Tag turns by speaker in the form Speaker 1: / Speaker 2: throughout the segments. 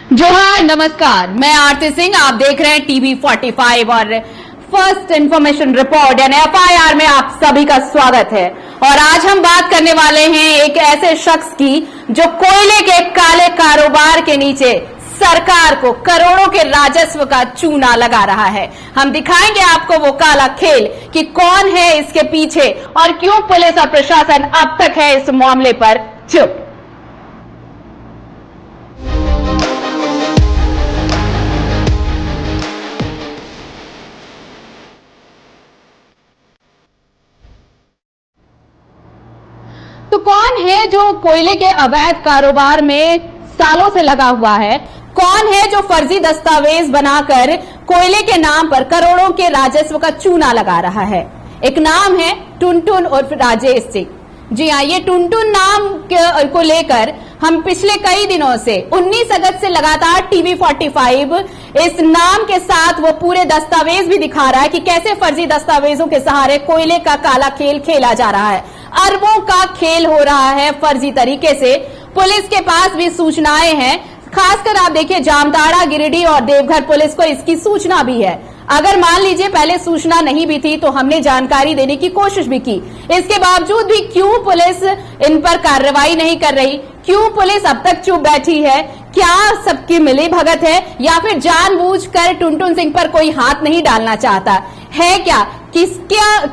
Speaker 1: जोहार, नमस्कार। मैं आरती सिंह, आप देख रहे हैं टीवी 45 और फर्स्ट इंफॉर्मेशन रिपोर्ट यानी FIR में आप सभी का स्वागत है। और आज हम बात करने वाले हैं एक ऐसे शख्स की जो कोयले के काले कारोबार के नीचे सरकार को करोड़ों के राजस्व का चूना लगा रहा है। हम दिखाएंगे आपको वो काला खेल कि कौन है इसके पीछे और क्यों पुलिस और प्रशासन अब तक है इस मामले पर चुप। तो कौन है जो कोयले के अवैध कारोबार में सालों से लगा हुआ है? कौन है जो फर्जी दस्तावेज बनाकर कोयले के नाम पर करोड़ों के राजस्व का चूना लगा रहा है? एक नाम है टुनटुन उर्फ राजेश सिंह। जी हाँ, ये टुनटुन नाम को लेकर हम पिछले कई दिनों से 19 अगस्त से लगातार टीवी 45 इस नाम के साथ वो पूरे दस्तावेज भी दिखा रहा है कि कैसे फर्जी दस्तावेजों के सहारे कोयले का काला खेल खेला जा रहा है। अरबों का खेल हो रहा है फर्जी तरीके से। पुलिस के पास भी सूचनाएं हैं, खासकर आप देखिए जामताड़ा, गिरिडीह और देवघर पुलिस को इसकी सूचना भी है। अगर मान लीजिए पहले सूचना नहीं भी थी तो हमने जानकारी देने की कोशिश भी की, इसके बावजूद भी क्यों पुलिस इन पर कार्रवाई नहीं कर रही? क्यों पुलिस अब तक चुप बैठी है? क्या सबकी मिली भगत है या फिर जानबूझकर टुनटुन सिंह पर कोई हाथ नहीं डालना चाहता है? क्या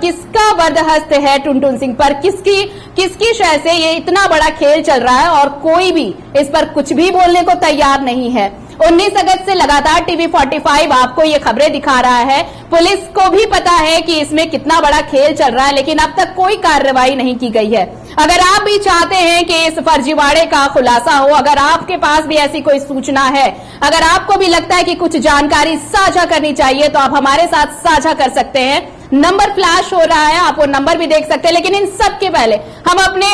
Speaker 1: किसका बर्दहस्त है टुनटुन सिंह पर? किसकी शय से ये इतना बड़ा खेल चल रहा है और कोई भी इस पर कुछ भी बोलने को तैयार नहीं है? 19 अगस्त से लगातार टीवी 45 आपको ये खबरें दिखा रहा है। पुलिस को भी पता है कि इसमें कितना बड़ा खेल चल रहा है, लेकिन अब तक कोई कार्रवाई नहीं की गई है। अगर आप भी चाहते हैं कि इस फर्जीवाड़े का खुलासा हो, अगर आपके पास भी ऐसी कोई सूचना है, अगर आपको भी लगता है कि कुछ जानकारी साझा करनी चाहिए, तो आप हमारे साथ साझा कर सकते हैं। नंबर फ्लैश हो रहा है, आप वो नंबर भी देख सकते हैं। लेकिन इन सब के पहले हम अपने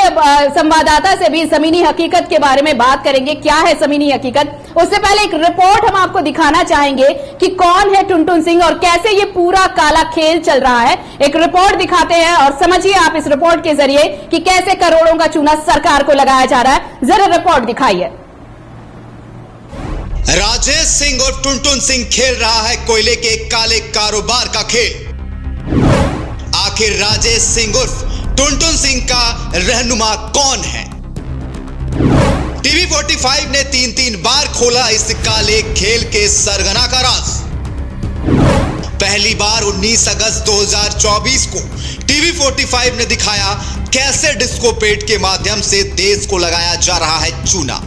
Speaker 1: संवाददाता से भी जमीनी हकीकत के बारे में बात करेंगे। क्या है जमीनी हकीकत? उससे पहले एक रिपोर्ट हम आपको दिखाना चाहेंगे कि कौन है टुनटुन सिंह और कैसे ये पूरा काला खेल चल रहा है। एक रिपोर्ट दिखाते हैं और समझिए आप इस रिपोर्ट के जरिए कि कैसे करोड़ों का चूना सरकार को लगाया जा रहा है। जरा रिपोर्ट दिखाइए।
Speaker 2: राजेश सिंह और टुनटुन सिंह खेल रहा है कोयले के काले कारोबार का खेल। आखिर राजेश सिंह उर्फ टुनटुन सिंह का रहनुमा कौन है? टीवी 45 ने 3 बार खोला इस काले खेल के सरगना का राज। पहली बार 19 अगस्त 2024 को टीवी 45 ने दिखाया कैसे डिस्कोपेट के माध्यम से देश को लगाया जा रहा है चूना।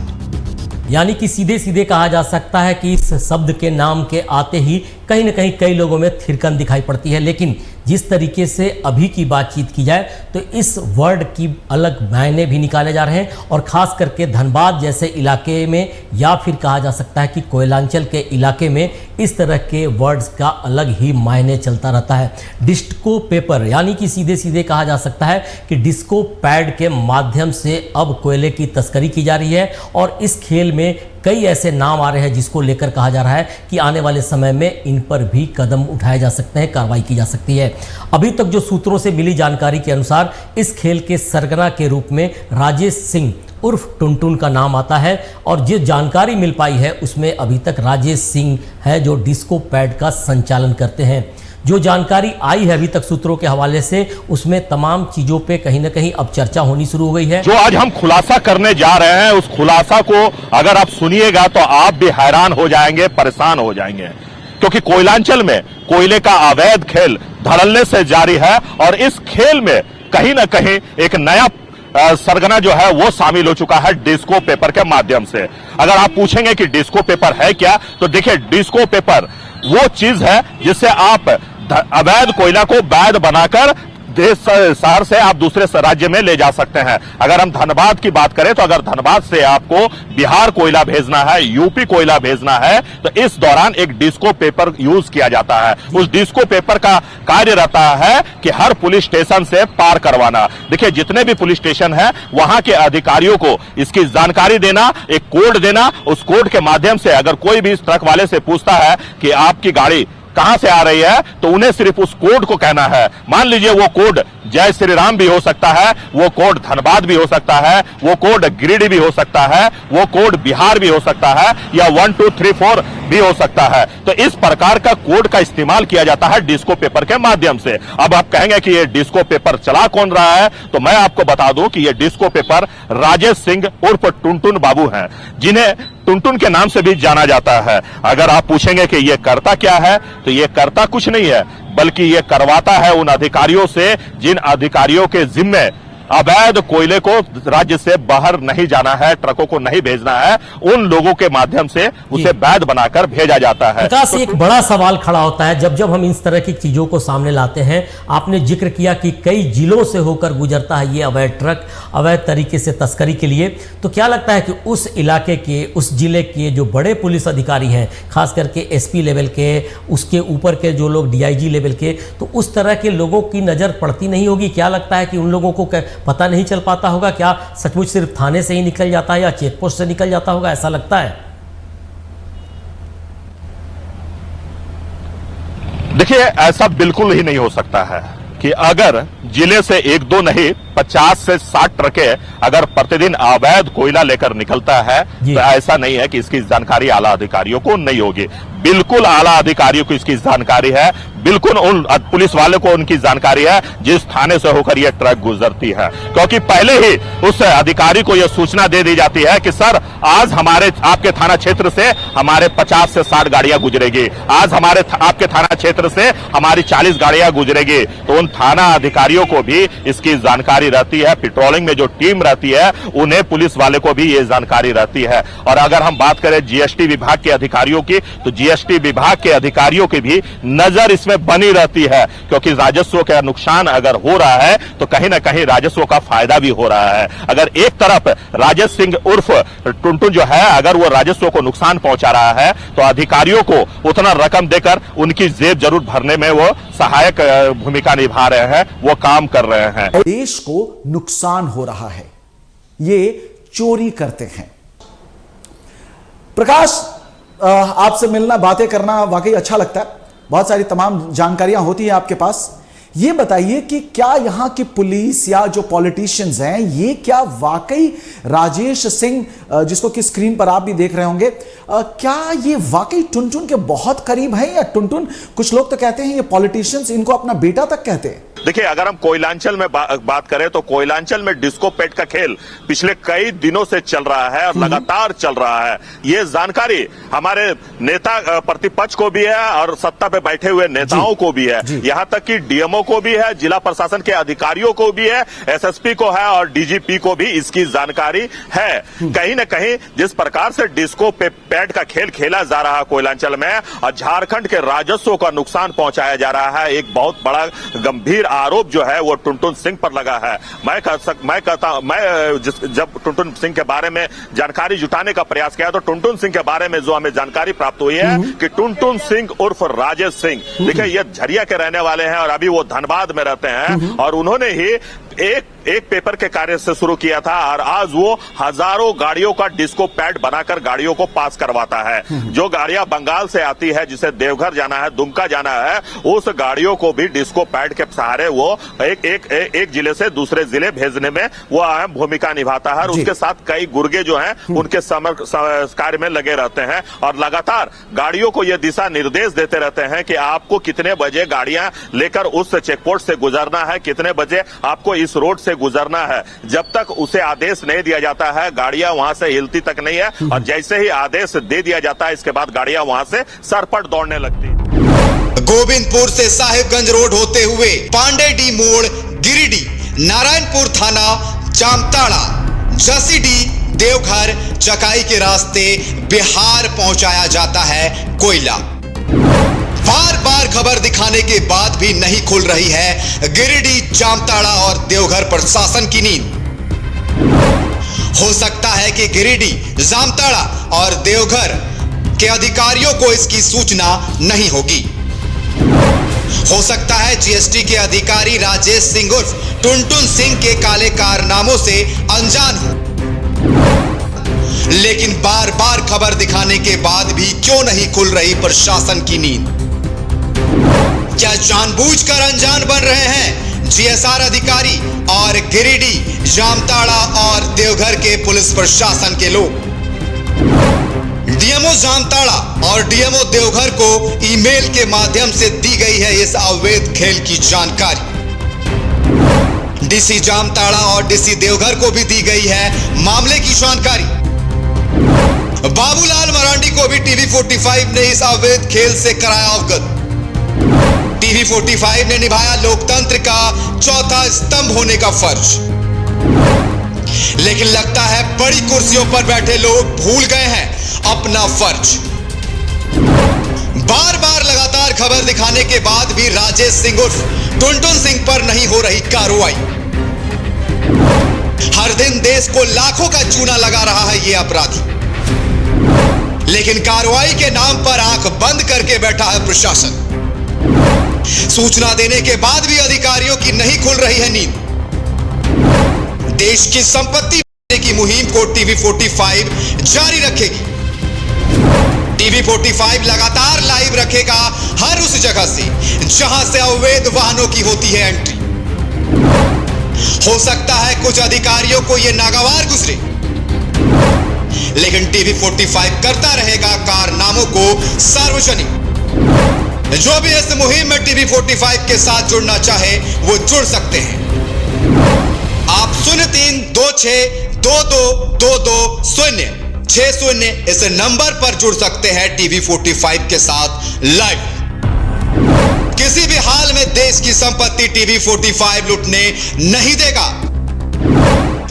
Speaker 3: यानी कि सीधे सीधे कहा जा सकता है कि इस शब्द के नाम के आते ही कहीं न कहीं कई लोगों में थिरकन दिखाई पड़ती है। लेकिन जिस तरीके से अभी की बातचीत की जाए तो इस वर्ड की अलग मायने भी निकाले जा रहे हैं और ख़ास करके धनबाद जैसे इलाके में या फिर कहा जा सकता है कि कोयलांचल के इलाके में इस तरह के वर्ड्स का अलग ही मायने चलता रहता है। डिस्को पेपर यानी कि सीधे सीधे कहा जा सकता है कि डिस्को पैड के माध्यम से अब कोयले की तस्करी की जा रही है और इस खेल में कई ऐसे नाम आ रहे हैं जिसको लेकर कहा जा रहा है कि आने वाले समय में इन पर भी कदम उठाए जा सकते हैं, कार्रवाई की जा सकती है। अभी तक जो सूत्रों से मिली जानकारी के अनुसार इस खेल के सरगना के रूप में राजेश सिंह उर्फ टुनटुन का नाम आता है और जिस जानकारी मिल पाई है उसमें अभी तक राजेश सिंह है जो डिस्को पैड का संचालन करते हैं। जो जानकारी आई है अभी तक सूत्रों के हवाले से उसमें तमाम चीजों पे कहीं ना कहीं अब चर्चा होनी शुरू हो गई है।
Speaker 4: जो आज हम खुलासा करने जा रहे हैं उस खुलासा को अगर आप सुनिएगा तो आप भी हैरान हो जाएंगे, परेशान हो जाएंगे, क्योंकि कोयलांचल में कोयले का अवैध खेल धड़ल्ले से जारी है और इस खेल में कहीं ना कहीं एक नया सरगना जो है वो शामिल हो चुका है डिस्को पेपर के माध्यम से। अगर आप पूछेंगे कि डिस्को पेपर है क्या, तो देखिए डिस्को पेपर वो चीज है जिससे आप अवैध कोयला को वैध बनाकर देश शहर से आप दूसरे राज्य में ले जा सकते हैं। अगर हम धनबाद की बात करें तो अगर धनबाद से आपको बिहार कोयला भेजना है, यूपी कोयला भेजना है, तो इस दौरान एक डिस्को पेपर यूज किया जाता है। उस डिस्को पेपर का कार्य रहता है कि हर पुलिस स्टेशन से पार करवाना। देखिए जितने भी पुलिस स्टेशन है वहां के अधिकारियों को इसकी जानकारी देना, एक कोड देना, उस कोड के माध्यम से अगर कोई भी इस ट्रक वाले से पूछता है कि आपकी गाड़ी कहां से आ रही है, तो उन्हें सिर्फ उस कोड को कहना है। मान लीजिए वो कोड जय श्री राम भी हो सकता है, वो कोड धनबाद भी हो सकता है, वो कोड गिरिडीह भी हो सकता है, वो कोड बिहार भी हो सकता है, या 1 2 3 4 भी हो सकता है। तो इस प्रकार का कोड का इस्तेमाल किया जाता है डिस्को पेपर के माध्यम से। अब आप कहेंगे कि ये डिस्को पेपर चला कौन रहा है, तो मैं आपको बता दूं कि ये डिस्को पेपर राजेश सिंह उर्फ टुनटुन बाबू हैं, जिन्हें टुनटुन के नाम से भी जाना जाता है। अगर आप पूछेंगे कि ये करता क्या है, तो ये करता कुछ नहीं है, बल्कि ये करवाता है उन अधिकारियों से जिन अधिकारियों के जिम्मे अवैध कोयले को राज्य से बाहर नहीं जाना है, ट्रकों को नहीं भेजना है, उन लोगों के माध्यम से उसे वैध बनाकर भेजा जाता है।
Speaker 3: प्रकाश, एक बड़ा सवाल खड़ा होता है जब जब हम इस तरह की चीजों को सामने लाते हैं। आपने जिक्र किया कि कई जिलों से होकर गुजरता है ये अवैध ट्रक, अवैध तरीके से तस्करी के लिए। तो क्या लगता है कि उस इलाके के, उस जिले के जो बड़े पुलिस अधिकारी हैं, खास करके एसपी लेवल के, उसके ऊपर के जो लोग डीआईजी लेवल के, तो उस तरह के लोगों की नजर पड़ती नहीं होगी? क्या लगता है कि उन लोगों को पता नहीं चल पाता होगा? क्या सचमुच सिर्फ थाने से ही निकल जाता है या चेक पोस्ट से निकल जाता होगा, ऐसा लगता है?
Speaker 4: देखिए, ऐसा बिल्कुल ही नहीं हो सकता है कि अगर जिले से 1-2 नहीं 50 से 60 ट्रकें अगर प्रतिदिन अवैध कोयला लेकर निकलता है, तो ऐसा नहीं है कि इसकी जानकारी आला अधिकारियों को नहीं होगी। बिल्कुल आला अधिकारियों को इसकी जानकारी है, बिल्कुल उन पुलिस वाले को उनकी जानकारी है जिस थाने से होकर यह ट्रक गुजरती है, क्योंकि पहले ही उस अधिकारी को यह सूचना दे दी जाती है कि सर आज आपके थाना क्षेत्र से हमारे 50 से 60 गाड़ियां गुजरेगी, आज आपके थाना क्षेत्र से हमारी 40 गाड़ियां गुजरेगी। तो उन थाना अधिकारियों को भी इसकी जानकारी रहती है, पेट्रोलिंग में जो टीम रहती है उन्हें, पुलिस वाले को भी ये जानकारी रहती है। और अगर हम बात करें जीएसटी विभाग के अधिकारियों की, तो जीएसटी विभाग के अधिकारियों की भी नजर इसमें बनी रहती है, क्योंकि राजस्व का नुकसान अगर हो रहा है तो कहीं ना कहीं राजस्व का फायदा भी हो रहा है। अगर एक तरफ राजेश सिंह उर्फ टुनटुन जो है, अगर वो राजस्व को नुकसान पहुंचा रहा है, तो अधिकारियों को उतना रकम देकर उनकी जेब जरूर भरने में वो सहायक भूमिका निभा रहे हैं, वो काम कर रहे हैं।
Speaker 5: देश को नुकसान हो रहा है, ये चोरी करते हैं। प्रकाश, आपसे मिलना, बातें करना वाकई अच्छा लगता है। बहुत सारी तमाम जानकारियां होती हैं आपके पास। ये बताइए कि क्या यहां की पुलिस या जो पॉलिटिशियंस हैं, ये क्या वाकई राजेश सिंह, जिसको कि स्क्रीन पर आप भी देख रहे होंगे, क्या ये वाकई टुनटुन के बहुत करीब हैं, या टुनटुन, कुछ लोग तो कहते हैं ये पॉलिटिशियंस इनको अपना बेटा तक कहते हैं?
Speaker 4: देखिए, अगर हम कोयलांचल में बात करें तो कोयलांचल में डिस्को पेट का खेल पिछले कई दिनों से चल रहा है और लगातार चल रहा है। ये जानकारी हमारे नेता प्रतिपक्ष को भी है और सत्ता पे बैठे हुए नेताओं को भी है, यहां तक कि डीएमओ को भी है, जिला प्रशासन के अधिकारियों को भी है, एसएसपी को है और डीजीपी को भी इसकी जानकारी है। कहीं न कहीं जिस प्रकार से डिस्को पेट का खेल खेला जा रहा है कोयलांचल में, और झारखंड के राजस्व का नुकसान पहुंचाया जा रहा है, एक बहुत बड़ा गंभीर आरोप जो है वो टुनटुन सिंह पर लगा है। जब टुनटुन सिंह के बारे में जानकारी जुटाने का प्रयास किया, तो टुनटुन सिंह के बारे में जो हमें जानकारी प्राप्त हुई है कि टुनटुन सिंह उर्फ राजेश सिंह, देखिए ये झरिया के रहने वाले हैं और अभी वो धनबाद में रहते हैं, और उन्होंने ही एक पेपर के कार्य से शुरू किया था और आज वो हजारों गाड़ियों का डिस्को पैड बनाकर गाड़ियों को पास करवाता है। जो गाड़ियां बंगाल से आती है, जिसे देवघर जाना है, दुमका जाना है, उस गाड़ियों को भी डिस्को पैड के सहारे वो एक जिले से दूसरे जिले भेजने में वो अहम भूमिका निभाता है। और उसके साथ कई गुर्गे जो हैं उनके कार्य में लगे रहते हैं और लगातार गाड़ियों को ये दिशा निर्देश देते रहते हैं कि आपको कितने बजे गाड़ियां लेकर उस चेकपोस्ट से गुजरना है, कितने बजे आपको इस रोड से गुजरना है। जब तक उसे आदेश नहीं दिया जाता है, गाड़ियां वहां से हिलती तक नहीं है, और जैसे ही आदेश दे दिया जाता है, इसके बाद गाड़ियां वहां से सरपट दौड़ने लगती है।
Speaker 2: गोविंदपुर से साहिबगंज रोड होते हुए पांडेडी मोड़, गिरिडीह, नारायणपुर थाना, जामताड़ा, जसीडीह, देवघर, चकाई के रास्ते बिहार पहुंचाया जाता है कोयला। बार बार खबर दिखाने के बाद भी नहीं खुल रही है गिरिडीह, जामताड़ा और देवघर प्रशासन की नींद। हो सकता है कि गिरिडीह, जामताड़ा और देवघर के अधिकारियों को इसकी सूचना नहीं होगी। हो सकता है जीएसटी के अधिकारी राजेश सिंह उर्फ टुनटुन सिंह के काले कारनामों से अनजान हो, लेकिन बार बार खबर दिखाने के बाद भी क्यों नहीं खुल रही प्रशासन की नींद? क्या जानबूझकर अनजान बन रहे हैं जीएसआर अधिकारी और गिरिडीह, जामताड़ा और देवघर के पुलिस प्रशासन के लोग? डीएमओ जामताड़ा और डीएमओ देवघर को ईमेल के माध्यम से दी गई है इस अवैध खेल की जानकारी। डीसी जामताड़ा और डीसी देवघर को भी दी गई है मामले की जानकारी। बाबूलाल मरांडी को भी टीवी 45 ने इस अवैध खेल से कराया अवगत। टीवी 45 ने निभाया लोकतंत्र का चौथा स्तंभ होने का फर्ज। लेकिन लगता है बड़ी कुर्सियों पर बैठे लोग भूल गए हैं अपना फर्ज। बार बार लगातार खबर दिखाने के बाद भी राजेश सिंह उर्फ टुनटुन सिंह पर नहीं हो रही कार्रवाई। हर दिन देश को लाखों का चूना लगा रहा है ये अपराधी, लेकिन कार्रवाई के नाम पर आंख बंद करके बैठा है प्रशासन। सूचना देने के बाद भी अधिकारियों की नहीं खुल रही है नींद। देश की संपत्ति की मुहिम को टीवी 45 जारी रखेगी। टीवी 45 लगातार लाइव रखेगा हर उस जगह से जहां से अवैध वाहनों की होती है एंट्री। हो सकता है कुछ अधिकारियों को यह नागवार गुजरे, लेकिन टीवी 45 करता रहेगा कारनामों को सार्वजनिक। जो भी इस मुहिम में टीवी 45 के साथ जुड़ना चाहे वो जुड़ सकते हैं। आप 0326222260 इस नंबर पर जुड़ सकते हैं टीवी 45 के साथ लाइव। किसी भी हाल में देश की संपत्ति टीवी 45 लूटने नहीं देगा।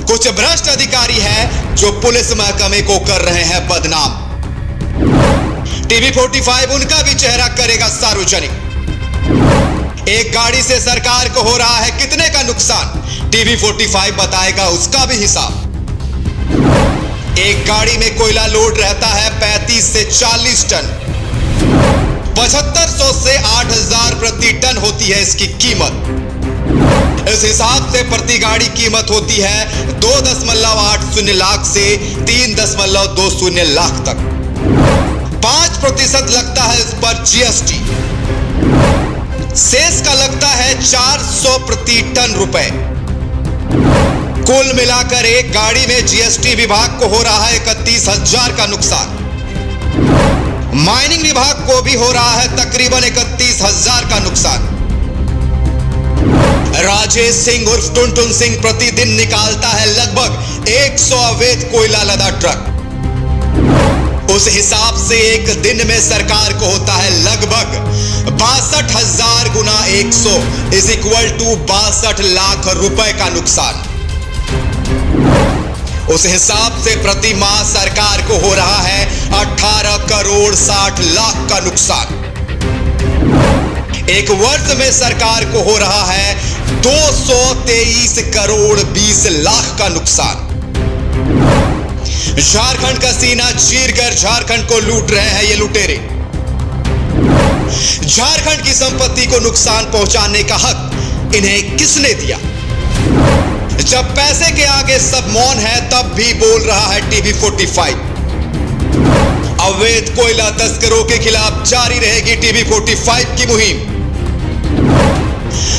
Speaker 2: कुछ भ्रष्ट अधिकारी हैं जो पुलिस महकमे को कर रहे हैं बदनाम। टीवी 45 उनका भी चेहरा करेगा सार्वजनिक। एक गाड़ी से सरकार को हो रहा है कितने का नुकसान, टीवी 45 बताएगा उसका भी हिसाब। एक गाड़ी में कोयला लोड रहता है 35 से 40 टन। 7500 से 8000 प्रति टन होती है इसकी कीमत। इस हिसाब से प्रति गाड़ी कीमत होती है 2.80 लाख से 3.20 लाख तक। 5% लगता है इस पर जीएसटी। शेष का लगता है 400 प्रति टन रुपए। कुल मिलाकर एक गाड़ी में जीएसटी विभाग को हो रहा है 31,000 का नुकसान। माइनिंग विभाग को भी हो रहा है तकरीबन 31,000 का नुकसान। राजेश सिंह उर्फ टुनटुन सिंह प्रतिदिन निकालता है लगभग 100 अवैध कोयला लदा ट्रक। उस हिसाब से एक दिन में सरकार को होता है लगभग 62,000 गुना 100 इज इक्वल टू 62 लाख रुपए का नुकसान। उस हिसाब से प्रति माह सरकार को हो रहा है 18 करोड़ 60 लाख का नुकसान। एक वर्ष में सरकार को हो रहा है 223 करोड़ 20 लाख का नुकसान। झारखंड का सीना चीरकर झारखंड को लूट रहे हैं ये लुटेरे। झारखंड की संपत्ति को नुकसान पहुंचाने का हक इन्हें किसने दिया? जब पैसे के आगे सब मौन है तब भी बोल रहा है टीवी 45। अवैध कोयला तस्करों के खिलाफ जारी रहेगी टीवी 45 की मुहिम।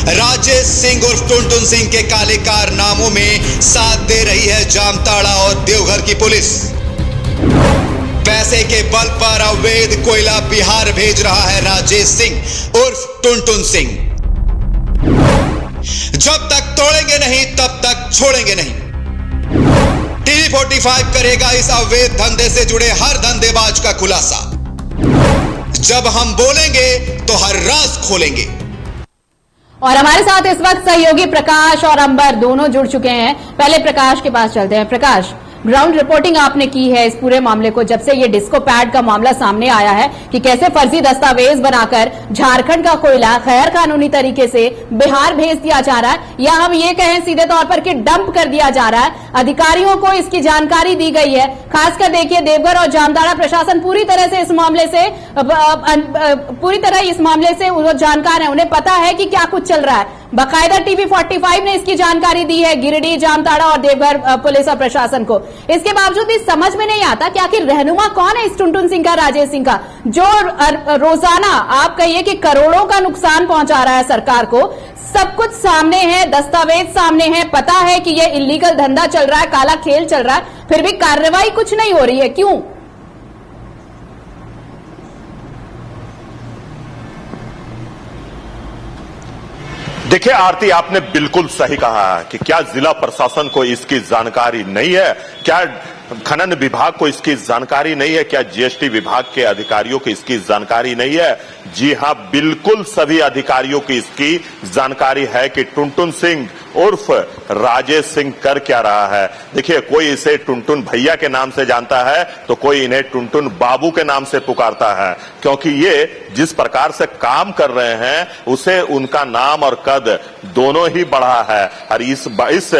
Speaker 2: राजेश सिंह उर्फ टुनटुन सिंह के काले कारनामों में साथ दे रही है जामताड़ा और देवघर की पुलिस। पैसे के बल पर अवैध कोयला बिहार भेज रहा है राजेश सिंह उर्फ टुनटुन सिंह। जब तक तोड़ेंगे नहीं तब तक छोड़ेंगे नहीं। टीवी 45 करेगा इस अवैध धंधे से जुड़े हर धंधेबाज का खुलासा। जब हम बोलेंगे तो हर राज खोलेंगे।
Speaker 1: और हमारे साथ इस वक्त सहयोगी प्रकाश और अंबर दोनों जुड़ चुके हैं। पहले प्रकाश के पास चलते हैं। प्रकाश, ग्राउंड रिपोर्टिंग आपने की है इस पूरे मामले को, जब से ये डिस्को पैड का मामला सामने आया है कि कैसे फर्जी दस्तावेज बनाकर झारखंड का कोयला गैर कानूनी तरीके से बिहार भेज दिया जा रहा है, या हम ये कहें सीधे तौर पर कि डंप कर दिया जा रहा है। अधिकारियों को इसकी जानकारी दी गई है। खासकर देखिए देवघर और जामताड़ा प्रशासन पूरी तरह से इस मामले से वो जानकार है, उन्हें पता है कि क्या कुछ चल रहा है। बाकायदा टीवी 45 ने इसकी जानकारी दी है गिरिडीह, जामताड़ा और देवघर पुलिस और प्रशासन को। इसके बावजूद भी समझ में नहीं आता कि आखिर रहनुमा कौन है इस टुनटुन सिंह का, राजेश सिंह का, जो रोजाना आप कहिए कि करोड़ों का नुकसान पहुंचा रहा है सरकार को। सब कुछ सामने है, दस्तावेज सामने है, पता है कि यह इलीगल धंधा चल रहा है, काला खेल चल रहा है, फिर भी कार्रवाई कुछ नहीं हो रही है, क्यों?
Speaker 4: देखिए आरती, आपने बिल्कुल सही कहा है कि क्या जिला प्रशासन को इसकी जानकारी नहीं है, क्या खनन विभाग को इसकी जानकारी नहीं है, क्या जीएसटी विभाग के अधिकारियों को इसकी जानकारी नहीं है? जी हां, बिल्कुल सभी अधिकारियों की इसकी जानकारी है कि टुनटुन सिंह उर्फ राजेश सिंह कर क्या रहा है। देखिए, कोई इसे टुनटुन भैया के नाम से जानता है तो कोई इन्हें टुनटुन बाबू के नाम से पुकारता है, क्योंकि ये जिस प्रकार से काम कर रहे हैं उसे उनका नाम और कद दोनों ही बढ़ा है। और इस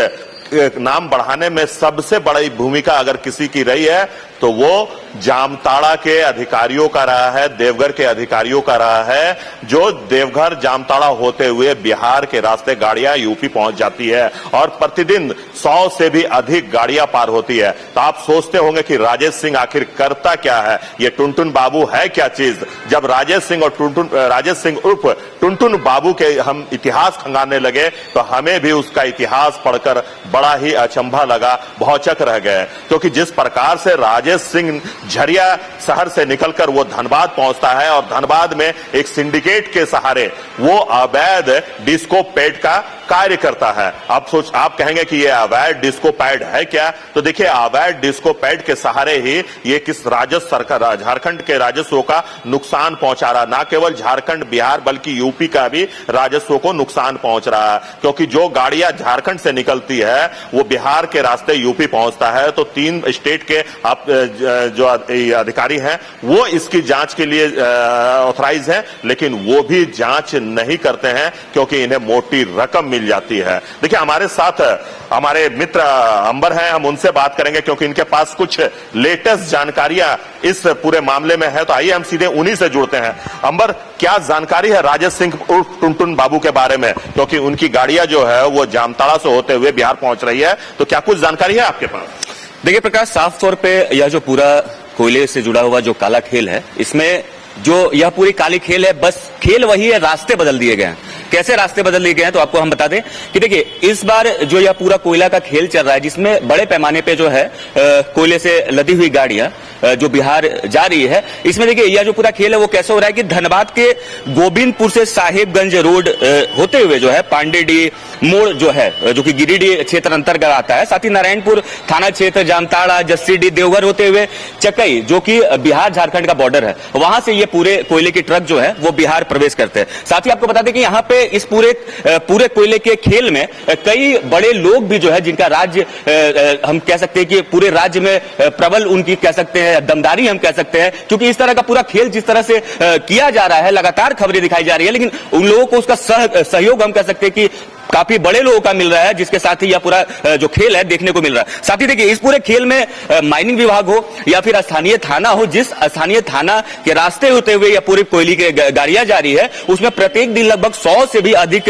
Speaker 4: नाम बढ़ाने में सबसे बड़ी भूमिका अगर किसी की रही है तो वो जामताड़ा के अधिकारियों का रहा है, देवघर के अधिकारियों का रहा है, जो देवघर जामताड़ा होते हुए बिहार के रास्ते गाड़ियां यूपी पहुंच जाती है और प्रतिदिन 100 से भी अधिक गाड़ियां पार होती है। तो आप सोचते होंगे कि राजेश सिंह आखिर करता क्या है, ये टुनटुन बाबू है क्या चीज। जब राजेश सिंह उर्फ टुनटुन बाबू के हम इतिहास खंगालने लगे तो हमें भी उसका इतिहास पढ़कर बड़ा ही अचंभा लगा, भौचक रह गए, क्योंकि जिस प्रकार से राजेश सिंह झरिया शहर से निकलकर वो धनबाद पहुंचता है और धनबाद में एक सिंडिकेट के सहारे वो अवैध डिस्को पैड का कार्य करता है। आप कहेंगे कि ये अवैध डिस्को पैड है क्या? तो देखिए, अवैध डिस्को पैड के सहारे ही ये किस राजस्व सरकार, झारखंड के राजस्व का नुकसान पहुंचा रहा, ना केवल झारखंड बिहार बल्कि यूपी का भी राजस्व को नुकसान पहुंच रहा है, क्योंकि जो गाड़ियां झारखंड से निकलती है वो बिहार के रास्ते यूपी पहुंचता है। तो 3 स्टेट के जो अधिकारी हैं वो इसकी जांच के लिए ऑथराइज हैं, लेकिन वो भी जांच नहीं करते हैं क्योंकि इन्हें मोटी रकम मिल जाती है। देखिए, हमारे साथ हमारे मित्र अंबर हैं, हम उनसे बात करेंगे क्योंकि इनके पास कुछ लेटेस्ट जानकारियां इस पूरे मामले में है। तो आइए हम सीधे उन्हीं से जुड़ते हैं। अंबर, क्या जानकारी है राजेश सिंह उर्फ टुनटुन बाबू के बारे में, क्योंकि उनकी गाड़ियां जो है वो जामताड़ा से होते हुए बिहार पहुंच रही है, तो क्या कुछ जानकारी है आपके पास?
Speaker 6: देखिए प्रकाश, साफ तौर पे यह जो पूरा कोयले से जुड़ा हुआ जो काला खेल है, इसमें जो यह पूरी काली खेल है, बस खेल वही है, रास्ते बदल दिए गए हैं। कैसे रास्ते बदल दिए गए हैं तो आपको हम बता दें कि देखिए, इस बार जो यह पूरा कोयला का खेल चल रहा है, जिसमें बड़े पैमाने पे जो है कोयले से लदी हुई गाड़ियां जो बिहार जा रही है, इसमें देखिए यह जो पूरा खेल है वो कैसे हो रहा है कि धनबाद के गोविंदपुर से साहेबगंज रोड होते हुए जो है पांडेडी मोड़ जो है, जो कि गिरिडीह क्षेत्र अंतर्गत आता है, साथ ही नारायणपुर थाना क्षेत्र, जामताड़ा, जस्सीडीह, देवघर होते हुए चकई, जो कि बिहार झारखंड का बॉर्डर है, वहां से ये पूरे कोयले के ट्रक जो है वो बिहार प्रवेश करते हैं। साथ ही आपको बता दें कि यहाँ पे इस पूरे कोयले के खेल में कई बड़े लोग भी जो है, जिनका राज्य हम कह सकते हैं कि पूरे राज्य में प्रबल उनकी कह सकते हैं दमदारी हम कह सकते हैं, क्योंकि इस तरह का पूरा खेल जिस तरह से किया जा रहा है, लगातार खबरें दिखाई जा रही है, लेकिन उन लोगों को उसका सहयोग हम कह सकते हैं कि काफी बड़े लोगों का मिल रहा है, जिसके साथ ही यह पूरा जो खेल है देखने को मिल रहा है। साथ ही देखिए, इस पूरे खेल में माइनिंग विभाग हो या फिर स्थानीय थाना हो, जिस स्थानीय थाना के रास्ते होते हुए यह पूरी कोयले की गाड़ियां जा रही है, उसमें प्रत्येक दिन लगभग 100 से भी अधिक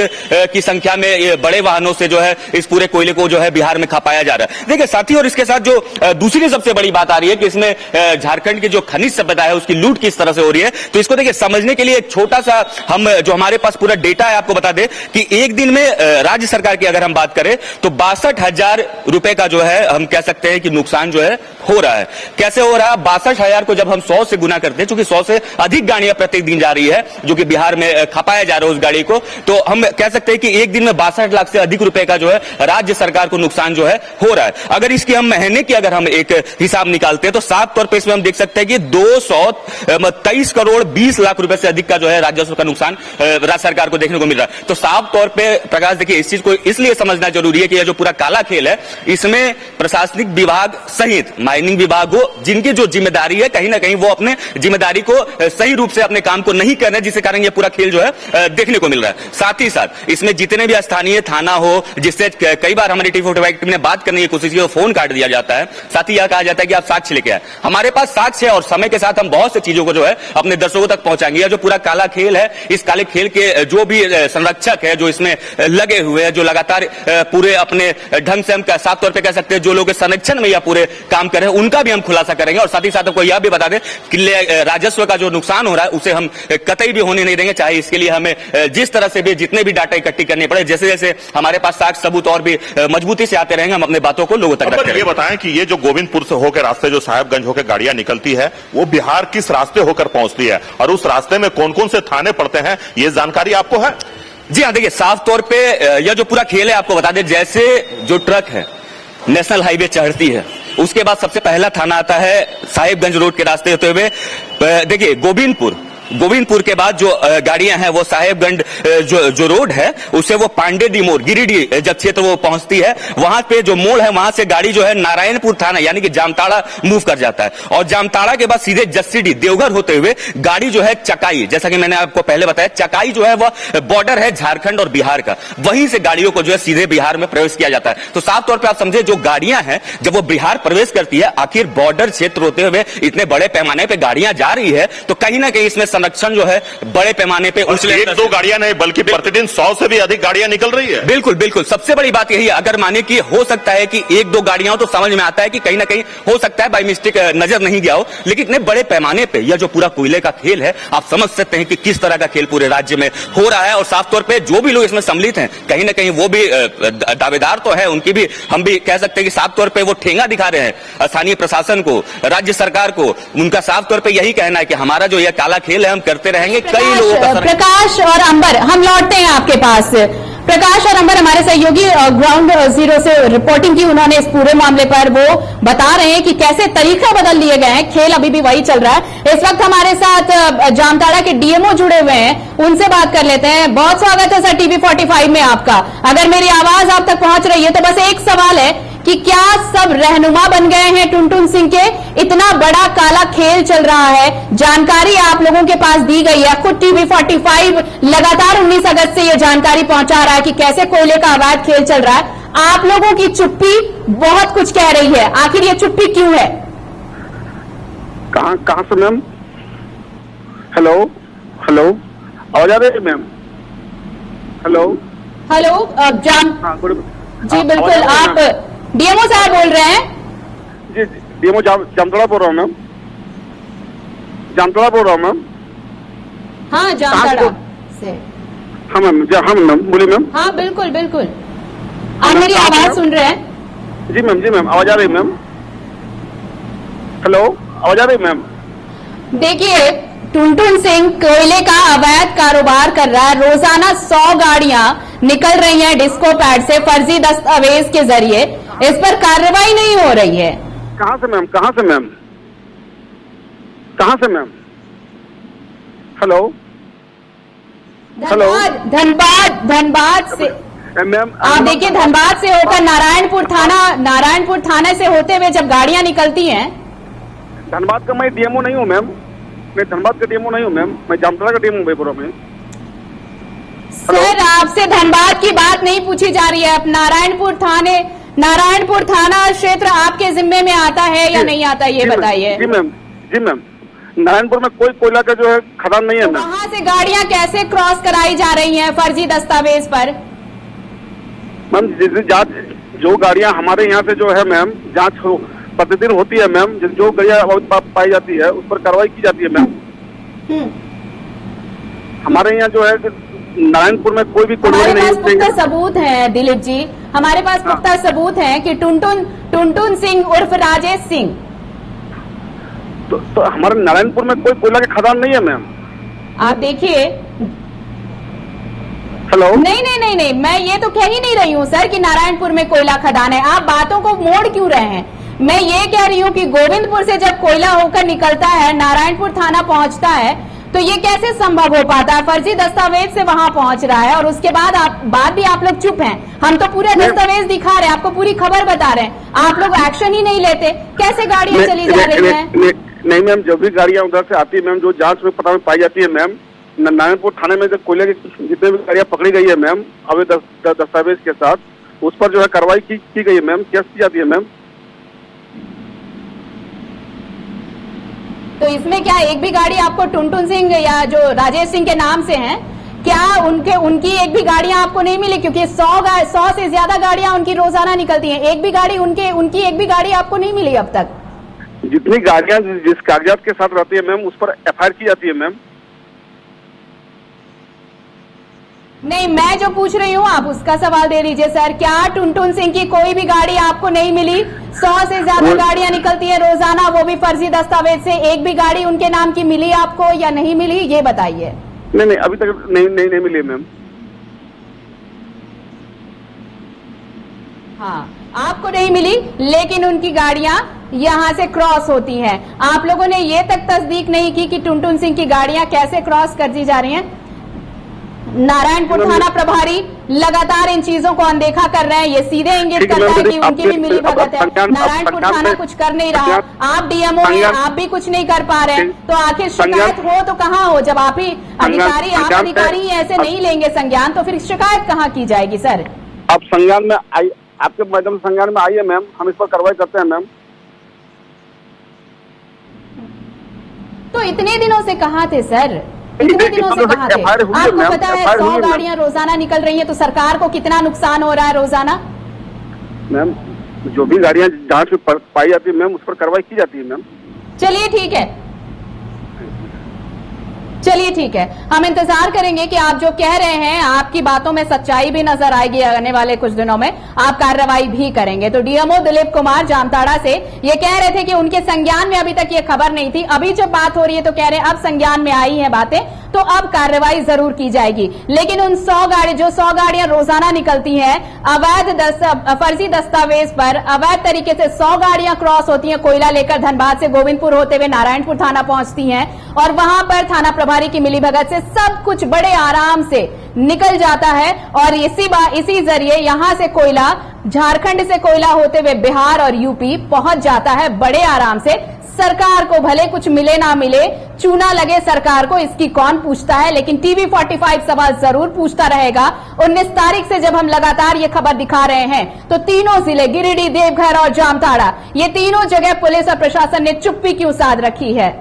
Speaker 6: की संख्या में ये बड़े वाहनों से जो है इस पूरे कोयले को जो है बिहार में खपाया जा रहा है। देखिए साथी, और इसके साथ जो दूसरी सबसे बड़ी बात आ रही है कि इसमें झारखंड की जो खनिज संपदा है उसकी लूट किस तरह से हो रही है। तो इसको देखिए समझने के लिए एक छोटा सा हम जो हमारे पास पूरा डेटा है आपको बता दें कि एक दिन में राज्य सरकार की अगर हम बात करें तो 62,000 रुपए का जो है हम कह सकते हैं कि नुकसान जो है हो रहा है। कैसे हो रहा है? 62,000 को जब हम 100 से गुना करते हैं, चूंकि 100 से अधिक गाड़ियां प्रत्येक दिन जा रही है जो कि बिहार में खपाया जा रहा है उस गाड़ी को, तो हम कह सकते हैं कि एक दिन में 62 लाख से अधिक रुपए का जो है राज्य सरकार को नुकसान जो है हो रहा है। अगर इसकी हम महीने की अगर हम एक हिसाब निकालते हैं तो साफ तौर पर इसमें हम देख सकते हैं कि 223 करोड़ 20 लाख रुपए से अधिक का जो है राजस्व का नुकसान राज्य सरकार को देखने को मिल रहा है। तो साफ तौर पर प्रकाश विकास, देखिए इस चीज को इसलिए समझना जरूरी है कि यह जो पूरा काला खेल है इसमें प्रशासनिक विभाग सहित माइनिंग विभाग हो, जिनकी जो जिम्मेदारी है कहीं ना कहीं वो अपने जिम्मेदारी को सही रूप से अपने काम को नहीं कर रहे, जिसके कारण ये पूरा खेल जो है देखने को मिल रहा है। साथ ही साथ इसमें जितने भी स्थानीय थाना हो, जिससे कई बार हमारी टीम ने बात करने की कोशिश की, फोन काट दिया जाता है, साथ ही यह कहा जाता है कि आप साक्ष्य लेके आए। हमारे पास साक्ष्य है और समय के साथ हम बहुत सी चीजों को जो है अपने दर्शकों तक पहुंचाएंगे। यह जो पूरा काला खेल है, इस काले खेल के जो भी संरक्षक है जो इसमें लगे हुए हैं, जो लगातार पूरे अपने ढंग से हम साफ तौर पर कह सकते हैं जो लोग संरक्षण में यह पूरे काम कर रहे हैं, उनका भी हम खुलासा करेंगे। और साथ ही साथ आपको यह भी बता दें कि राजस्व का जो नुकसान हो रहा है उसे हम कतई भी होने नहीं देंगे, चाहे इसके लिए हमें जिस तरह से भी जितने भी डाटा इकट्ठी करने पड़े, जैसे जैसे हमारे पास साक्ष्य सबूत और भी मजबूती से आते रहेंगे, हम अपने बातों को लोगों तक रखते रहेंगे।
Speaker 4: ये बताएं कि ये जो गोविंदपुर से होकर रास्ते जो साहेबगंज होकर गाड़ियां निकलती है, वो बिहार किस रास्ते होकर पहुंचती है और उस रास्ते में कौन कौन से थाने पड़ते हैं, ये जानकारी आपको है?
Speaker 6: जी हाँ, देखिए साफ तौर पे यह जो पूरा खेल है आपको बता दें, जैसे जो ट्रक है नेशनल हाईवे चढ़ती है उसके बाद सबसे पहला थाना आता है साहिबगंज रोड के रास्ते होते हुए। देखिए गोविंदपुर के बाद जो गाड़ियां हैं वो साहेबगंज जो रोड है उससे वो पांडेडी मोड़ गिरिडीह जब क्षेत्र वो पहुंचती है, वहां पे जो मोड़ है वहां से गाड़ी जो है नारायणपुर थाना यानी कि जामताड़ा मूव कर जाता है और जामताड़ा के बाद सीधे जसीडीह देवघर होते हुए गाड़ी जो है चकाई, जैसा कि मैंने आपको पहले बताया, चकाई जो है वह बॉर्डर है झारखंड और बिहार का, वहीं से गाड़ियों को जो है सीधे बिहार में प्रवेश किया जाता है। तो साफ तौर पर आप समझे जो गाड़ियां हैं जब वो बिहार प्रवेश करती है, आखिर बॉर्डर क्षेत्र होते हुए इतने बड़े पैमाने पर गाड़ियां जा रही है, तो कहीं ना कहीं इसमें संरक्षण जो है बड़े पैमाने पे
Speaker 4: एक दो गाड़ियां नहीं बल्कि प्रतिदिन 100 से भी अधिक गाड़ियां निकल रही है।
Speaker 6: बिल्कुल बिल्कुल, सबसे बड़ी बात यही है, अगर माने कि हो सकता है कि एक दो गाड़ियां हो तो समझ में आता है कि कहीं ना कहीं हो सकता है बाई मिस्टेक नजर नहीं गया हो, लेकिन इतने बड़े पैमाने पे यह जो पूरा कोयले का खेल है आप समझ सकते हैं कि किस तरह का खेल पूरे राज्य में हो रहा है। और साफ तौर पर जो भी लोग इसमें सम्मिलित हैं कहीं ना कहीं वो भी दावेदार तो है, उनकी भी हम भी कह सकते हैं कि साफ तौर पर वो ठेंगा दिखा रहे हैं स्थानीय प्रशासन को, राज्य सरकार को। उनका साफ तौर पर यही कहना है कि हमारा जो यह काला खेल है हम करते रहेंगे। कई लोगों का
Speaker 1: प्रकाश और अंबर, हम लौटते हैं आपके पास। प्रकाश और अंबर हमारे सहयोगी ग्राउंड जीरो से रिपोर्टिंग की उन्होंने इस पूरे मामले पर, वो बता रहे हैं कि कैसे तरीका बदल लिए गए हैं, खेल अभी भी वही चल रहा है। इस वक्त हमारे साथ जामताड़ा के डीएमओ जुड़े हुए हैं, उनसे बात कर लेते हैं। बहुत स्वागत है सर टीवी 45 में आपका। अगर मेरी आवाज आप तक पहुंच रही है तो बस एक सवाल है कि क्या सब रहनुमा बन गए हैं टुनटुन सिंह के? इतना बड़ा काला खेल चल रहा है, जानकारी आप लोगों के पास दी गई है, खुद टीवी 45 लगातार 19 अगस्त से ये जानकारी पहुंचा रहा है कि कैसे कोयले का अवैध खेल चल रहा है। आप लोगों की चुप्पी बहुत कुछ कह रही है, आखिर ये चुप्पी क्यों है?
Speaker 7: कहां से मैम? हेलो हेलो, आवाज आ रही है मैम? हेलो
Speaker 1: हेलो जी बिल्कुल, आप डीएमओ साहब बोल रहे हैं?
Speaker 7: जी डीएमओ जामताड़ा बोल रहा हूँ मैम, जामताड़ा बोल रहा हूँ मैम।
Speaker 1: हाँ जामताड़ा से।
Speaker 7: हाँ मैम बोलिए मैम।
Speaker 1: हाँ बिल्कुल बिल्कुल, आप मेरी आवाज सुन रहे हैं?
Speaker 7: जी मैम आवाज आ रही है मैम? हेलो आवाज आ रही है मैम?
Speaker 1: देखिए टुनटुन सिंह कोयले का अवैध कारोबार कर रहा है, रोजाना 100 गाड़ियां निकल रही हैं डिस्को पैड से फर्जी दस्तावेज के जरिए, इस पर कार्रवाई नहीं हो रही है।
Speaker 7: कहां से मैम? कहां से मैम? कहां से मैम? हेलो धनबाद से मैम।
Speaker 1: आप देखिए धनबाद से होकर नारायणपुर थाने से होते हुए जब गाड़ियां निकलती हैं।
Speaker 7: धनबाद का मैं डीएमओ नहीं हूँ मैम, मैं धनबाद का डीएमओ नहीं हूँ मैम, मैं जामताड़ा का डीएमओ बेपुरा में।
Speaker 1: सर आपसे धनबाद की बात नहीं पूछी जा रही है, अब नारायणपुर थाना क्षेत्र आपके जिम्मे में आता है या नहीं आता, ये बताइए।
Speaker 7: जी मैम नारायणपुर में कोई कोयला का जो है खदान नहीं है मैम।
Speaker 1: वहां से गाड़ियां कैसे क्रॉस कराई जा रही हैं फर्जी दस्तावेज पर?
Speaker 7: मैम जो गाड़ियां हमारे यहाँ से जो है मैम जांच प्रतिदिन होती है मैम, जो गाड़ियां पाई जाती है उस पर कार्रवाई की जाती है मैम। हमारे यहाँ जो है नारायणपुर में कोई भी
Speaker 1: हमारे पास पुख्ता सबूत है दिलीप जी, हमारे पास पुख्ता सबूत है कि टुनटुन सिंह उर्फ राजेश सिंह।
Speaker 7: तो हमारे नारायणपुर में कोई कोयला के खदान नहीं है मैम।
Speaker 1: आप देखिए।
Speaker 7: हेलो
Speaker 1: नहीं, मैं ये तो कह ही नहीं रही हूँ सर कि नारायणपुर में कोयला खदान है, आप बातों को मोड़ क्यों रहे हैं? मैं ये कह रही हूँ कि गोविंदपुर से जब कोयला होकर निकलता है नारायणपुर थाना पहुंचता है तो ये कैसे संभव हो पाता है? फर्जी दस्तावेज से वहां पहुंच रहा है और उसके बाद भी आप लोग चुप हैं। हम तो पूरे दस्तावेज दिखा रहे हैं, आपको पूरी खबर बता रहे हैं, आप लोग एक्शन ही नहीं लेते। कैसे गाड़ियां चली जा रही हैं?
Speaker 7: नहीं मैम, जो भी गाड़ियां उधर से आती है मैम, जो जांच में पता में पाई जाती है मैम, नारायणपुर थाने में जो कोयले की जितने भी गाड़ियां पकड़ी गई है मैम अवैध दस्तावेज के साथ, उस पर जो है कार्रवाई की गई है मैम, केस की जाती है मैम।
Speaker 1: तो इसमें क्या एक भी गाड़ी आपको टुनटुन सिंह या जो राजेश सिंह के नाम से हैं, क्या उनकी एक भी गाड़ियां आपको नहीं मिली? क्योंकि 100 से ज्यादा गाड़ियां उनकी रोजाना निकलती हैं, एक भी गाड़ी उनकी एक भी गाड़ी आपको नहीं मिली अब तक?
Speaker 7: जितनी गाड़ियां जिस कागजात के साथ रहती है मैम, उस पर FIR की जाती है मैम।
Speaker 1: नहीं, मैं जो पूछ रही हूँ आप उसका सवाल दे दीजिए सर। क्या टुनटुन सिंह की कोई भी गाड़ी आपको नहीं मिली? 100 से ज्यादा गाड़ियां निकलती है रोजाना, वो भी फर्जी दस्तावेज से, एक भी गाड़ी उनके नाम की मिली आपको या नहीं मिली, ये बताइए।
Speaker 7: नहीं, अभी तक नहीं मिली मैम।
Speaker 1: हाँ, आपको नहीं मिली, लेकिन उनकी गाड़ियां यहां से क्रॉस होती हैं। आप लोगों ने ये तक तस्दीक नहीं की कि टुनटुन सिंह की गाड़ियां कैसे क्रॉस कर दी जा रही हैं? नारायणपुर थाना प्रभारी लगातार इन चीजों को अनदेखा कर रहे हैं। ये सीधे इंगित करता है कि उनकी भी मिली भगत है। नारायणपुर थाना कुछ कर नहीं रहा, आप DMO हैं, आप भी कुछ नहीं कर पा रहे हैं। तो आखिर शिकायत हो तो कहाँ हो? जब आप ही अधिकारी ऐसे नहीं लेंगे संज्ञान, तो फिर शिकायत कहाँ की जाएगी सर?
Speaker 7: आप संज्ञान में आई, आपके मैडम संज्ञान में आइए मैम, हम इस पर कार्रवाई करते हैं मैम।
Speaker 1: तो इतने दिनों से कहाँ थे सर? इतने दिनों से कहाँ थे? आपको पता है 100 गाड़ियां रोजाना निकल रही हैं, तो सरकार को कितना नुकसान हो रहा है रोजाना?
Speaker 7: मैम, जो भी गाड़ियां जांच में पाई जाती है मैम, उस पर कार्रवाई की जाती है मैम।
Speaker 1: चलिए ठीक है, चलिए ठीक है, हम इंतजार करेंगे कि आप जो कह रहे हैं, आपकी बातों में सच्चाई भी नजर आएगी। आने वाले कुछ दिनों में आप कार्रवाई भी करेंगे। तो DMO दिलीप कुमार जामताड़ा से ये कह रहे थे कि उनके संज्ञान में अभी तक ये खबर नहीं थी, अभी जब बात हो रही है तो कह रहे हैं अब संज्ञान में आई हैं बातें, तो अब कार्रवाई जरूर की जाएगी। लेकिन उन 100 गाड़ियां रोजाना निकलती हैं फर्जी दस्तावेज पर, अवैध तरीके से 100 गाड़ियां क्रॉस होती हैं, कोयला लेकर धनबाद से गोविंदपुर होते हुए नारायणपुर थाना पहुंचती हैं, और वहां पर थाना प्रभारी की मिलीभगत से सब कुछ बड़े आराम से निकल जाता है। और इसी जरिए यहां से कोयला, झारखंड से कोयला होते हुए बिहार और यूपी पहुंच जाता है बड़े आराम से। सरकार को भले कुछ मिले ना मिले, चूना लगे सरकार को, इसकी कौन पूछता है? लेकिन TV 45 सवाल जरूर पूछता रहेगा। 19 तारीख से जब हम लगातार ये खबर दिखा रहे हैं, तो तीनों जिले गिरिडीह, देवघर और जामताड़ा, ये तीनों जगह पुलिस और प्रशासन ने चुप्पी क्यों साध रखी है?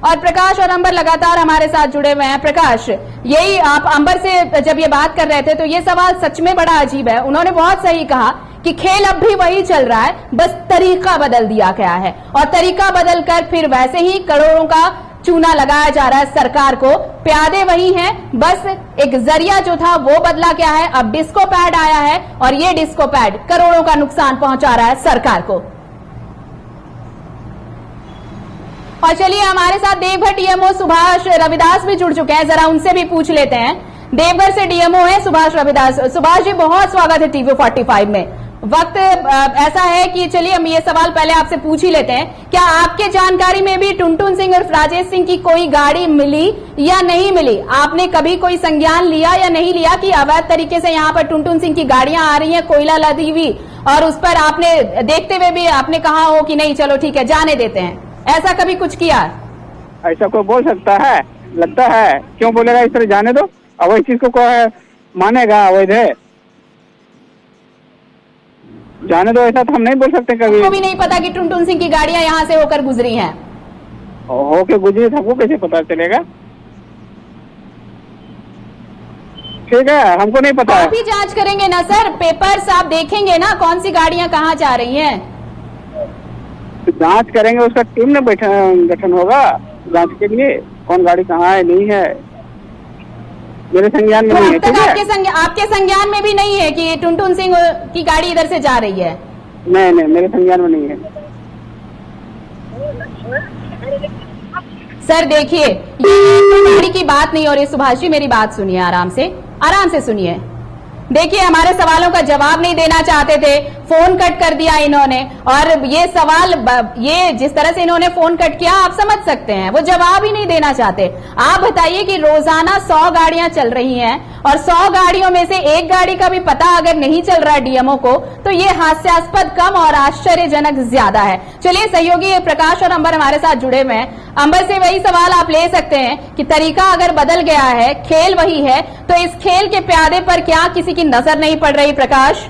Speaker 1: और प्रकाश और अंबर लगातार हमारे साथ जुड़े हुए हैं। प्रकाश, यही आप अंबर से जब ये बात कर रहे थे, तो ये सवाल सच में बड़ा अजीब है। उन्होंने बहुत सही कहा कि खेल अब भी वही चल रहा है, बस तरीका बदल दिया गया है, और तरीका बदलकर फिर वैसे ही करोड़ों का चूना लगाया जा रहा है सरकार को। प्यादे वही हैं, बस एक जरिया जो था वो बदला गया है। अब डिस्को पैड आया है, और ये डिस्को पैड करोड़ों का नुकसान पहुंचा रहा है सरकार को। और चलिए, हमारे साथ देवघर DMO सुभाष रविदास भी जुड़ चुके हैं, जरा उनसे भी पूछ लेते हैं। देवघर से DMO है सुभाष रविदास। सुभाष जी, बहुत स्वागत है TV 45 में। वक्त ऐसा है कि चलिए हम ये सवाल पहले आपसे पूछ ही लेते हैं, क्या आपके जानकारी में भी टुनटुन सिंह और राजेश सिंह की कोई गाड़ी मिली या नहीं मिली? आपने कभी कोई संज्ञान लिया या नहीं लिया कि अवैध तरीके से यहाँ पर टुनटुन सिंह की गाड़ियां आ रही हैं, कोयला लदी हुई, और उस पर आपने देखते हुए भी आपने कहा हो कि नहीं चलो ठीक है जाने देते हैं? ऐसा कभी कुछ किया?
Speaker 8: ऐसा कोई बोल सकता है? लगता है, क्यों बोलेगा इस तरह? जाने दो, अवैध चीज को कोई मानेगा? अवैध है, जाने दो, ऐसा तो हम नहीं बोल सकते कभी।
Speaker 1: आपको भी नहीं पता कि टुनटुन सिंह की गाड़ियां यहाँ से होकर गुजरी हैं?
Speaker 8: होके गुजरी, सबको कैसे पता चलेगा? ठीक है, हमको नहीं पता है।
Speaker 1: आप ही जांच करेंगे ना सर, पेपर्स आप देखेंगे ना कौन सी गाड़ियां कहाँ जा रही हैं?
Speaker 8: जांच करेंगे, उसका टीम ने गठन होगा जांच के लिए, कौन गाड़ी कहाँ है नहीं है। मेरे संज्ञान में नहीं है।
Speaker 1: आपके संज्ञान में भी नहीं है कि टुनटुन सिंह की गाड़ी इधर से जा रही है?
Speaker 8: नहीं, मेरे संज्ञान में नहीं है।
Speaker 1: सर देखिए, ये गाड़ी की बात नहीं हो रही। सुभाष जी, मेरी बात सुनिए, आराम से सुनिए। देखिए हमारे सवालों का जवाब नहीं देना चाहते थे, फोन कट कर दिया इन्होंने। और ये सवाल, ये जिस तरह से इन्होंने फोन कट किया आप समझ सकते हैं, वो जवाब ही नहीं देना चाहते। आप बताइए कि रोजाना 100 गाड़ियां चल रही हैं और 100 गाड़ियों में से एक गाड़ी का भी पता अगर नहीं चल रहा है डीएमओ को, तो ये हास्यास्पद कम और आश्चर्यजनक ज्यादा है। चलिए सहयोगी प्रकाश और अंबर हमारे साथ जुड़े हुए हैं। अंबर से वही सवाल आप ले सकते हैं कि तरीका अगर बदल गया है, खेल वही है, तो इस खेल के प्यादे पर क्या किसी की नजर नहीं पड़ रही? प्रकाश,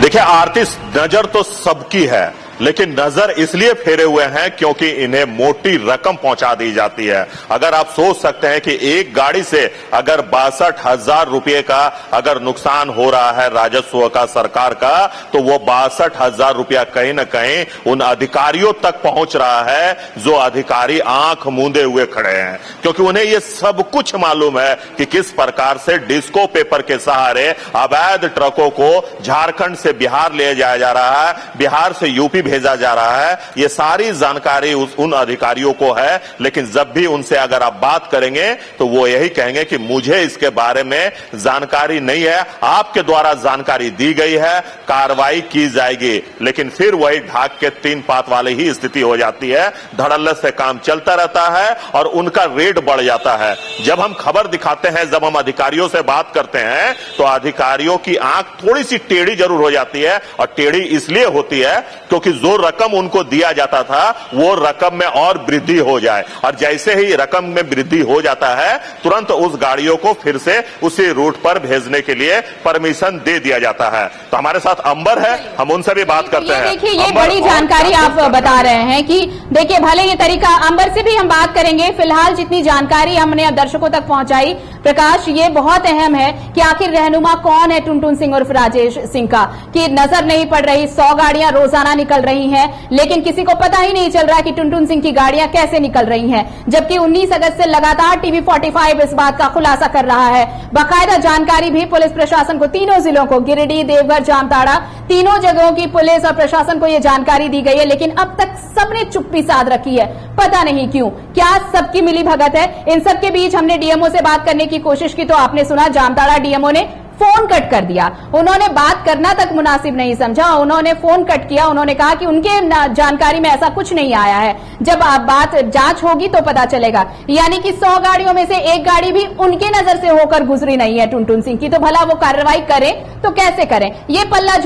Speaker 4: देखिए आरती, नजर तो सबकी है, लेकिन नजर इसलिए फेरे हुए हैं क्योंकि इन्हें मोटी रकम पहुंचा दी जाती है। अगर आप सोच सकते हैं कि एक गाड़ी से अगर 62,000 रुपए का अगर नुकसान हो रहा है राजस्व का, सरकार का, तो वो 62,000 रुपया कहीं ना कहीं उन अधिकारियों तक पहुंच रहा है जो अधिकारी आंख मूंदे हुए खड़े हैं, क्योंकि उन्हें ये सब कुछ मालूम है कि किस प्रकार से डिस्को पेपर के सहारे अवैध ट्रकों को झारखंड से बिहार ले जाया जा रहा है, बिहार से यूपी भेजा जा रहा है। ये सारी जानकारी उन अधिकारियों को है, लेकिन जब भी उनसे अगर आप बात करेंगे तो वो यही कहेंगे कि मुझे इसके बारे में जानकारी नहीं है, आपके द्वारा जानकारी दी गई है, कार्रवाई की जाएगी। लेकिन फिर वही ढाक के 3 पात वाली ही स्थिति हो जाती है, धड़ल्ले से काम चलता रहता है और उनका रेट बढ़ जाता है। जब हम खबर दिखाते हैं, जब हम अधिकारियों से बात करते हैं, तो अधिकारियों की आंख थोड़ी सी टेढ़ी जरूर हो जाती है, और टेढ़ी इसलिए होती है क्योंकि जो रकम उनको दिया जाता था वो रकम में और वृद्धि हो जाए, और जैसे ही रकम में वृद्धि हो जाता है तुरंत उस गाड़ियों को फिर से उसी रूट पर भेजने के लिए परमिशन दे दिया जाता है। तो हमारे साथ अंबर है, हम उनसे भी बात करते हैं।
Speaker 1: देखिए ये बड़ी जानकारी आप बता रहे हैं कि देखिए भले ये तरीका, अंबर से भी हम बात करेंगे। फिलहाल जितनी जानकारी हमने दर्शकों तक पहुंचाई प्रकाश, ये बहुत अहम है कि आखिर रहनुमा कौन है टुनटुन सिंह उर्फ राजेश सिंह का, कि नजर नहीं पड़ रही। 100 गाड़ियां रोजाना निकल रही हैं, लेकिन किसी को पता ही नहीं चल रहा कि टुनटुन सिंह की गाड़ियां कैसे निकल रही हैं। जबकि 19 अगस्त से लगातार टीवी 45 इस बात का खुलासा कर रहा है। बाकायदा जानकारी भी पुलिस प्रशासन को, तीनों जिलों को, गिरिडीह, देवघर, जामताड़ा, तीनों जगहों की पुलिस और प्रशासन को यह जानकारी दी गई है, लेकिन अब तक सबने चुप्पी साध रखी है। पता नहीं क्यों, क्या सबकी मिली भगत है? इन सबके बीच हमने डीएमओ से बात करने की कोशिश की तो आपने सुना जामताड़ा डीएमओ ने फोन कट कर दिया। उन्होंने बात करना तक मुनासिब नहीं समझा, उन्होंने फोन कट किया। उन्होंने कहा कि उनके जानकारी में ऐसा कुछ नहीं आया है, जब आप बात जांच होगी तो पता चलेगा। यानी कि 100 गाड़ियों में से एक गाड़ी भी उनके नजर से होकर गुजरी नहीं है टुनटुन सिंह की, तो भला वो कार्रवाई करें तो कैसे करें? ये पल्ला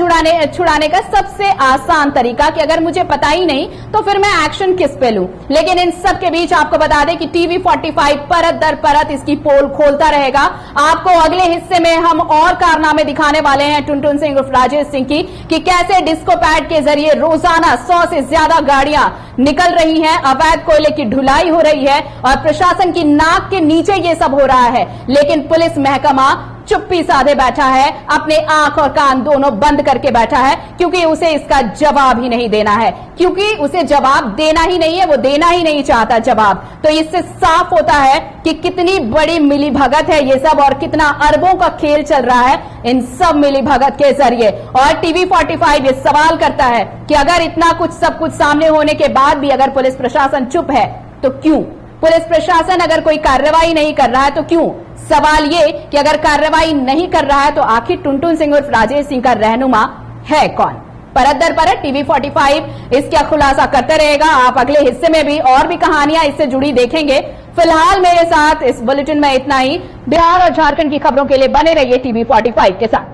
Speaker 1: छुड़ाने का सबसे आसान तरीका कि अगर मुझे पता ही नहीं तो फिर मैं एक्शन किस पे लूं। लेकिन इन सब के बीच आपको बता दें कि टीवी 45 परत दर परत इसकी पोल खोलता रहेगा। आपको अगले हिस्से में हम और कारनामे दिखाने वाले हैं टुनटुन सिंह उर्फ राजेश सिंह की, कि कैसे डिस्को पैड के जरिए रोजाना 100 से ज्यादा गाड़ियां निकल रही हैं, अवैध कोयले की ढुलाई हो रही है और प्रशासन की नाक के नीचे ये सब हो रहा है। लेकिन पुलिस महकमा चुप्पी साधे बैठा है, अपने आंख और कान दोनों बंद करके बैठा है, क्योंकि उसे इसका जवाब ही नहीं देना है, क्योंकि उसे जवाब देना ही नहीं है, वो देना ही नहीं चाहता जवाब। तो इससे साफ होता है कि कितनी बड़ी मिलीभगत है ये सब और कितना अरबों का खेल चल रहा है इन सब मिलीभगत के जरिए। और टीवी 45 ये सवाल करता है कि अगर इतना कुछ सब कुछ सामने होने के बाद भी अगर पुलिस प्रशासन चुप है तो क्यों? पुलिस प्रशासन अगर कोई कार्रवाई नहीं कर रहा है तो क्यों? सवाल ये कि अगर कार्रवाई नहीं कर रहा है तो आखिर टुनटुन सिंह उर्फ राजेश सिंह का रहनुमा है कौन? परत दर परत टीवी 45 इसका खुलासा करते रहेगा। आप अगले हिस्से में भी और भी कहानियां इससे जुड़ी देखेंगे। फिलहाल मेरे साथ इस बुलेटिन में इतना ही। बिहार और झारखंड की खबरों के लिए बने रहिए टीवी 45 के साथ।